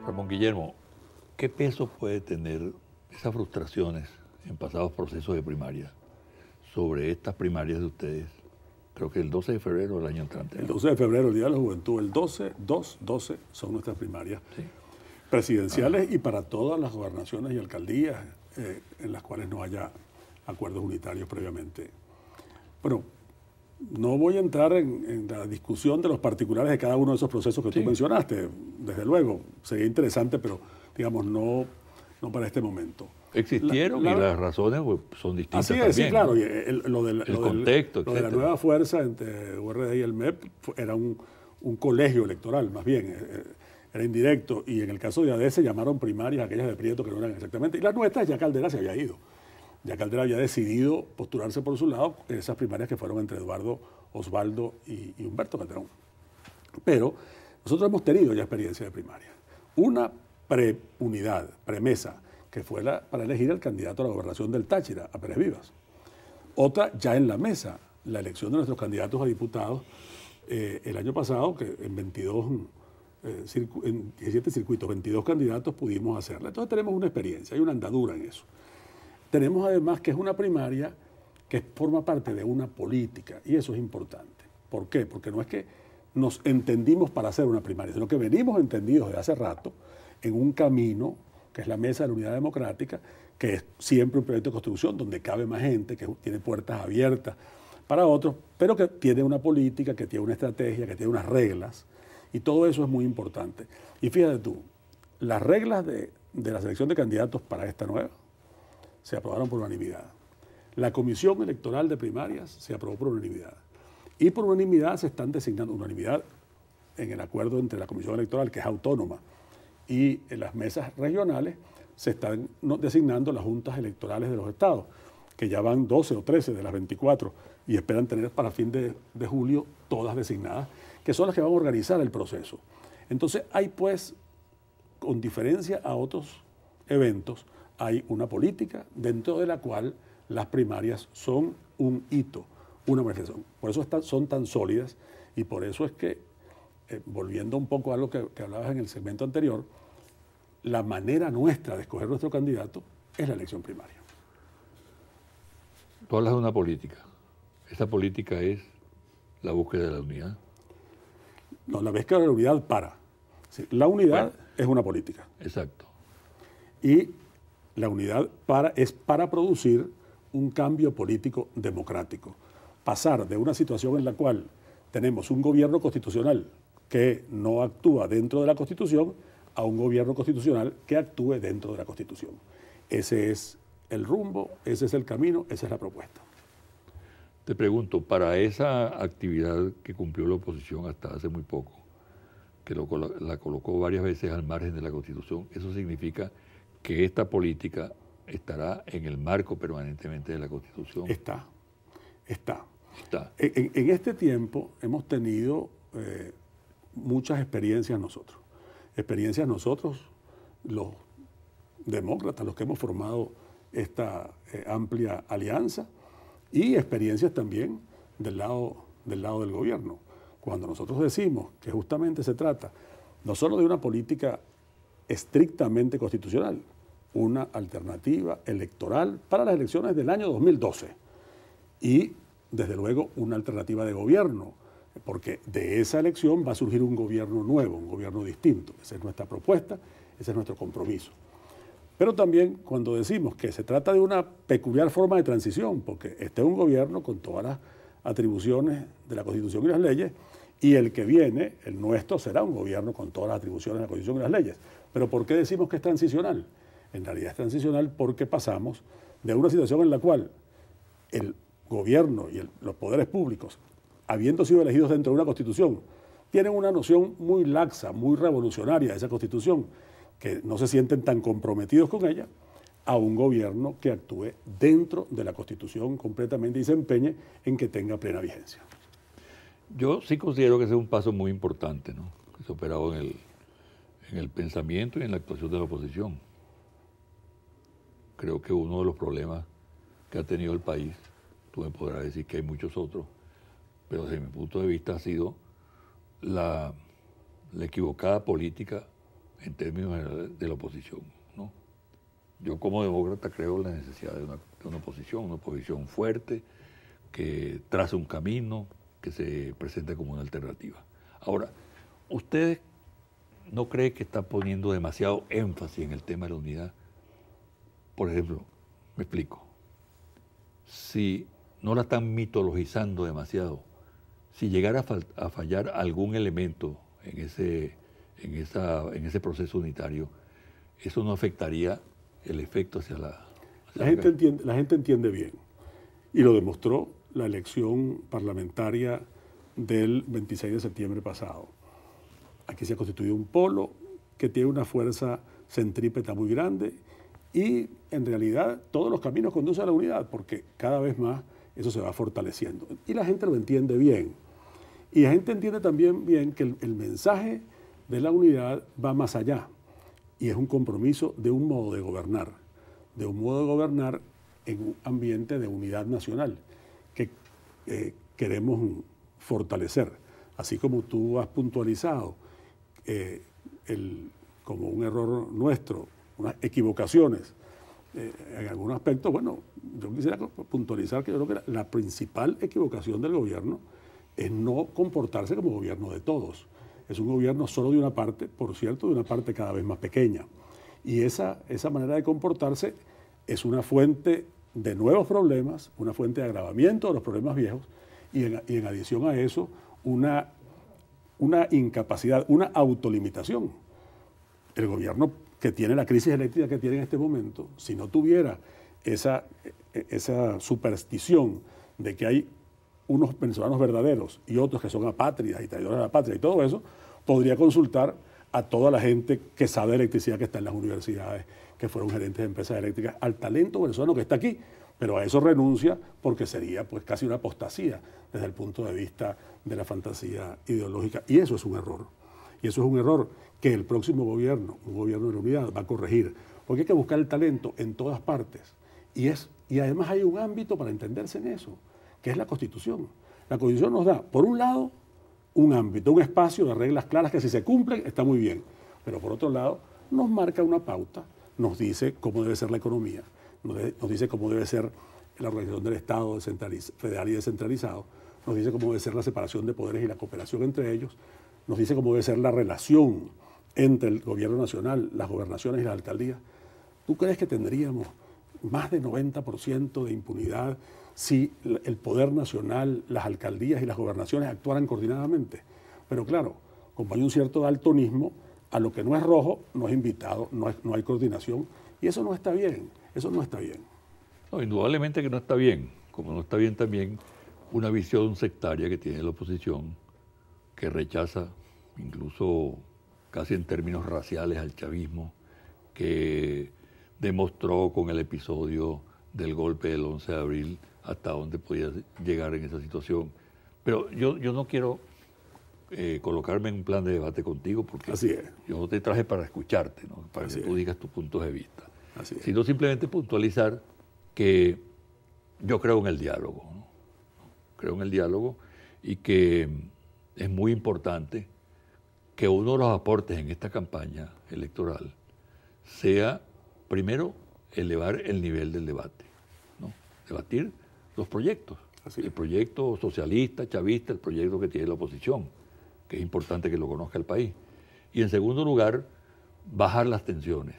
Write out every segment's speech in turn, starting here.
Ramón Guillermo, ¿qué peso puede tener esas frustraciones en pasados procesos de primaria sobre estas primarias de ustedes? Creo que el 12 de febrero del año entrante. El 12 de febrero, el Día de la Juventud, el 12 son nuestras primarias presidenciales y para todas las gobernaciones y alcaldías en las cuales no haya acuerdos unitarios previamente. Bueno, no voy a entrar en la discusión de los particulares de cada uno de esos procesos que tú mencionaste. Desde luego, sería interesante, pero digamos, no para este momento. Existieron y las razones son distintas así es, también, sí, claro. ¿no? Y lo del contexto, lo de la nueva fuerza entre URD y el MEP era un colegio electoral, más bien. Era indirecto. Y en el caso de AD se llamaron primarias aquellas de Prieto que no eran exactamente. Y las nuestras ya Caldera se había ido. Ya Caldera había decidido postularse por su lado en esas primarias que fueron entre Eduardo, Osvaldo y Humberto Calderón. Pero nosotros hemos tenido ya experiencia de primaria. Una premisa, que fue para elegir al candidato a la gobernación del Táchira, a Pérez Vivas. Otra ya en la mesa, la elección de nuestros candidatos a diputados el año pasado, que en 17 circuitos, 22 candidatos pudimos hacerla. Entonces tenemos una experiencia, hay una andadura en eso. Tenemos además que es una primaria que forma parte de una política y eso es importante. ¿Por qué? Porque no es que nos entendimos para hacer una primaria, sino que venimos entendidos desde hace rato en un camino que es la Mesa de la Unidad Democrática, que es siempre un proyecto de construcción donde cabe más gente, que tiene puertas abiertas para otros, pero que tiene una política, que tiene una estrategia, que tiene unas reglas, y todo eso es muy importante. Y fíjate tú, las reglas de la selección de candidatos para esta nueva se aprobaron por unanimidad. La Comisión Electoral de Primarias se aprobó por unanimidad. Y por unanimidad se están designando, unanimidad en el acuerdo entre la Comisión Electoral, que es autónoma, y en las mesas regionales se están designando las juntas electorales de los estados, que ya van 12 o 13 de las 24 y esperan tener para fin de julio todas designadas, que son las que van a organizar el proceso. Entonces hay pues, con diferencia a otros eventos, hay una política dentro de la cual las primarias son un hito, una manifestación. Por eso son tan sólidas y por eso es que, volviendo un poco a lo que hablabas en el segmento anterior, la manera nuestra de escoger nuestro candidato es la elección primaria. Tú hablas de una política. Esa política es la búsqueda de la unidad. No, la búsqueda de la unidad Sí, la unidad es una política. Exacto. Y la unidad es para producir un cambio político democrático. Pasar de una situación en la cual tenemos un gobierno constitucional que no actúa dentro de la Constitución a un gobierno constitucional que actúe dentro de la Constitución. Ese es el rumbo, ese es el camino, esa es la propuesta. Te pregunto, para esa actividad que cumplió la oposición hasta hace muy poco, que la colocó varias veces al margen de la Constitución, ¿eso significa que esta política estará en el marco permanentemente de la Constitución? Está. En este tiempo hemos tenido muchas experiencias nosotros. Los demócratas, los que hemos formado esta amplia alianza, y experiencias también del lado del gobierno. Cuando nosotros decimos que justamente se trata no solo de una política estrictamente constitucional, una alternativa electoral para las elecciones del año 2012 y, desde luego, una alternativa de gobierno, porque de esa elección va a surgir un gobierno nuevo, un gobierno distinto. Esa es nuestra propuesta, ese es nuestro compromiso. Pero también cuando decimos que se trata de una peculiar forma de transición, porque este es un gobierno con todas las atribuciones de la Constitución y las leyes, y el que viene, el nuestro, será un gobierno con todas las atribuciones de la Constitución y las leyes. Pero ¿por qué decimos que es transicional? En realidad es transicional porque pasamos de una situación en la cual el gobierno y los poderes públicos, habiendo sido elegidos dentro de una Constitución, tienen una noción muy laxa, muy revolucionaria de esa Constitución, que no se sienten tan comprometidos con ella, a un gobierno que actúe dentro de la Constitución completamente y se empeñe en que tenga plena vigencia. Yo sí considero que ese es un paso muy importante, ¿no? Que se ha operado en el pensamiento y en la actuación de la oposición. Creo que uno de los problemas que ha tenido el país, tú me podrás decir que hay muchos otros, pero desde mi punto de vista ha sido la equivocada política en términos de la oposición, ¿no? Yo como demócrata creo en la necesidad de una oposición fuerte, que trace un camino, que se presente como una alternativa. Ahora, ¿ustedes no creen que están poniendo demasiado énfasis en el tema de la unidad? Por ejemplo, me explico, si no la están mitologizando demasiado, si llegara a fallar algún elemento en ese proceso unitario, eso no afectaría el efecto hacia la... La gente entiende bien, y lo demostró la elección parlamentaria del 26 de septiembre pasado. Aquí se ha constituido un polo que tiene una fuerza centrípeta muy grande y en realidad todos los caminos conducen a la unidad porque cada vez más eso se va fortaleciendo. Y la gente lo entiende bien. Y la gente entiende también bien que el mensaje de la unidad va más allá y es un compromiso de un modo de gobernar en un ambiente de unidad nacional que queremos fortalecer. Así como tú has puntualizado como un error nuestro, unas equivocaciones en algún aspecto, bueno, yo quisiera puntualizar que yo creo que la principal equivocación del gobierno es no comportarse como gobierno de todos. Es un gobierno solo de una parte, por cierto, de una parte cada vez más pequeña. Y esa manera de comportarse es una fuente de nuevos problemas, una fuente de agravamiento de los problemas viejos y en adición a eso una incapacidad, una autolimitación. El gobierno que tiene la crisis eléctrica que tiene en este momento, si no tuviera esa superstición de que hay unos venezolanos verdaderos y otros que son apátridas y traidores a la patria y todo eso, podría consultar a toda la gente que sabe de electricidad que está en las universidades, que fueron gerentes de empresas eléctricas, al talento venezolano que está aquí, pero a eso renuncia porque sería pues casi una apostasía desde el punto de vista de la fantasía ideológica. Y eso es un error. Y eso es un error que el próximo gobierno, un gobierno de la unidad, va a corregir. Porque hay que buscar el talento en todas partes. Y además hay un ámbito para entenderse en eso, que es la Constitución. La Constitución nos da, por un lado, un ámbito, un espacio de reglas claras que si se cumplen está muy bien. Pero por otro lado, nos marca una pauta, nos dice cómo debe ser la economía, nos dice cómo debe ser la organización del Estado federal y descentralizado, nos dice cómo debe ser la separación de poderes y la cooperación entre ellos, nos dice cómo debe ser la relación entre el gobierno nacional, las gobernaciones y las alcaldías. ¿Tú crees que tendríamos más de 90% de impunidad si el poder nacional, las alcaldías y las gobernaciones actuaran coordinadamente? Pero claro, como hay un cierto daltonismo, a lo que no es rojo no es invitado, no hay coordinación, y eso no está bien, eso no está bien. No, indudablemente que no está bien, como no está bien también una visión sectaria que tiene la oposición, que rechaza incluso casi en términos raciales al chavismo, que demostró con el episodio del golpe del 11 de abril hasta dónde podía llegar en esa situación. Pero yo no quiero colocarme en un plan de debate contigo porque Así es. yo no te traje para escucharte, ¿no? Para Así que tú digas tus puntos de vista, Así es. sino simplemente puntualizar que yo creo en el diálogo, ¿no? Creo en el diálogo y que es muy importante que uno de los aportes en esta campaña electoral sea, primero, elevar el nivel del debate, ¿no? Debatir los proyectos, el proyecto socialista, chavista, el proyecto que tiene la oposición, que es importante que lo conozca el país. Y en segundo lugar, bajar las tensiones,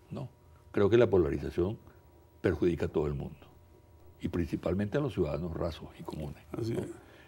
¿no? Creo que la polarización perjudica a todo el mundo, y principalmente a los ciudadanos rasos y comunes, ¿no?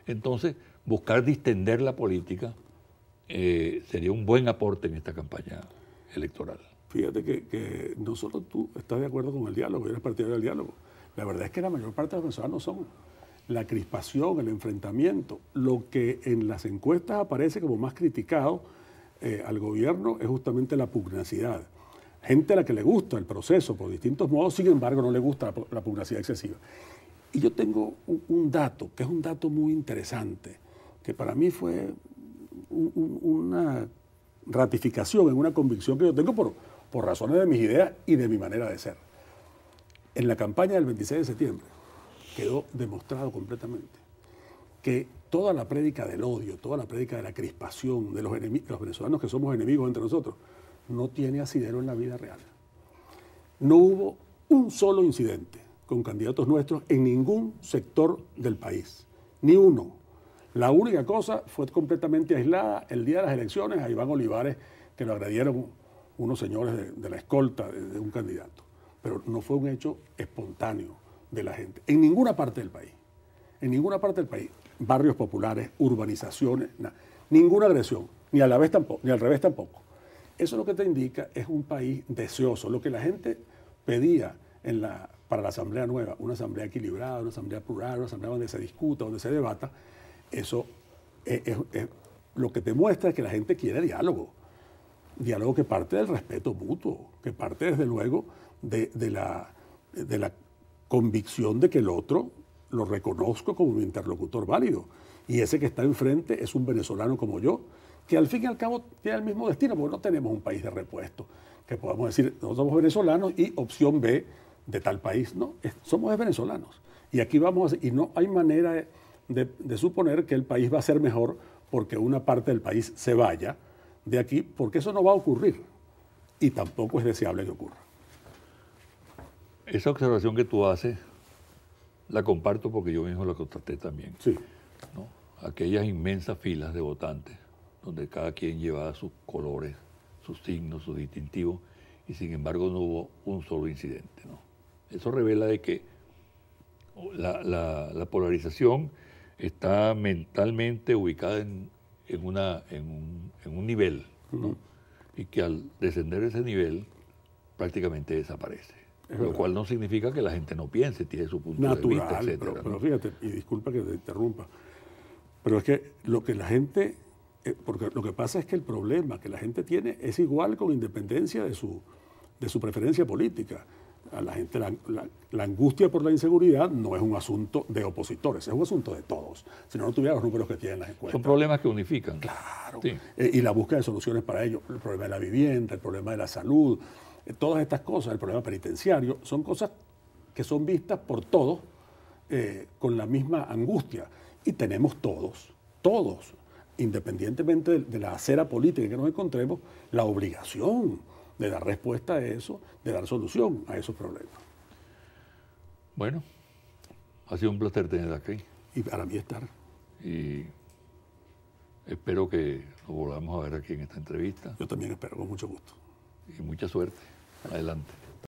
Entonces, buscar distender la política sería un buen aporte en esta campaña electoral. Fíjate que no solo tú estás de acuerdo con el diálogo, eres partidario del diálogo. La verdad es que la mayor parte de los venezolanos son la crispación, el enfrentamiento. Lo que en las encuestas aparece como más criticado al gobierno es justamente la pugnacidad. Gente a la que le gusta el proceso por distintos modos, sin embargo no le gusta la pugnacidad excesiva. Y yo tengo un dato, que es un dato muy interesante, que para mí fue una ratificación en una convicción que yo tengo por razones de mis ideas y de mi manera de ser. En la campaña del 26 de septiembre quedó demostrado completamente que toda la prédica del odio, toda la prédica de la crispación, de los venezolanos que somos enemigos entre nosotros, no tiene asidero en la vida real. No hubo un solo incidente con candidatos nuestros en ningún sector del país, ni uno. La única cosa fue completamente aislada el día de las elecciones a Iván Olivares, que lo agredieron unos señores de la escolta de un candidato. Pero no fue un hecho espontáneo de la gente, en ninguna parte del país. En ninguna parte del país. Barrios populares, urbanizaciones, ninguna agresión, ni a la vez tampoco, ni al revés tampoco. Eso lo que te indica es un país deseoso. Lo que la gente pedía para la asamblea nueva, una asamblea equilibrada, una asamblea plural, una asamblea donde se discuta, donde se debata, eso es lo que te muestra es que la gente quiere diálogo. Diálogo que parte del respeto mutuo, que parte desde luego de la convicción de que el otro lo reconozco como mi interlocutor válido. Y ese que está enfrente es un venezolano como yo, que al fin y al cabo tiene el mismo destino, porque no tenemos un país de repuesto, que podamos decir, nosotros somos venezolanos y opción B de tal país. No, somos venezolanos. Y aquí vamos a, y no hay manera de suponer que el país va a ser mejor porque una parte del país se vaya de aquí, porque eso no va a ocurrir. Y tampoco es deseable que ocurra. Esa observación que tú haces, la comparto porque yo mismo la constaté también. Sí. ¿No? Aquellas inmensas filas de votantes, donde cada quien llevaba sus colores, sus signos, sus distintivos, y sin embargo no hubo un solo incidente, ¿no? Eso revela de que la polarización está mentalmente ubicada en un nivel, ¿no? Y que al descender ese nivel prácticamente desaparece. Lo cual no significa que la gente no piense, tiene su punto de vista, etcétera. Pero fíjate, y disculpa que te interrumpa, pero es que lo que la gente, porque lo que pasa es que el problema que la gente tiene es igual con independencia de su preferencia política. A la gente la angustia por la inseguridad no es un asunto de opositores, es un asunto de todos. Si no tuviera los números que tienen las encuestas. Son problemas que unifican. Claro. Sí. Y la búsqueda de soluciones para ello. El problema de la vivienda, el problema de la salud, todas estas cosas, el problema penitenciario, son cosas que son vistas por todos con la misma angustia. Y tenemos todos, independientemente de la acera política que nos encontremos, la obligación de dar respuesta a eso, de dar solución a esos problemas. Bueno, ha sido un placer tener aquí. Y para mí estar. Y espero que nos volvamos a ver aquí en esta entrevista. Yo también espero, con mucho gusto. Y mucha suerte. Adelante.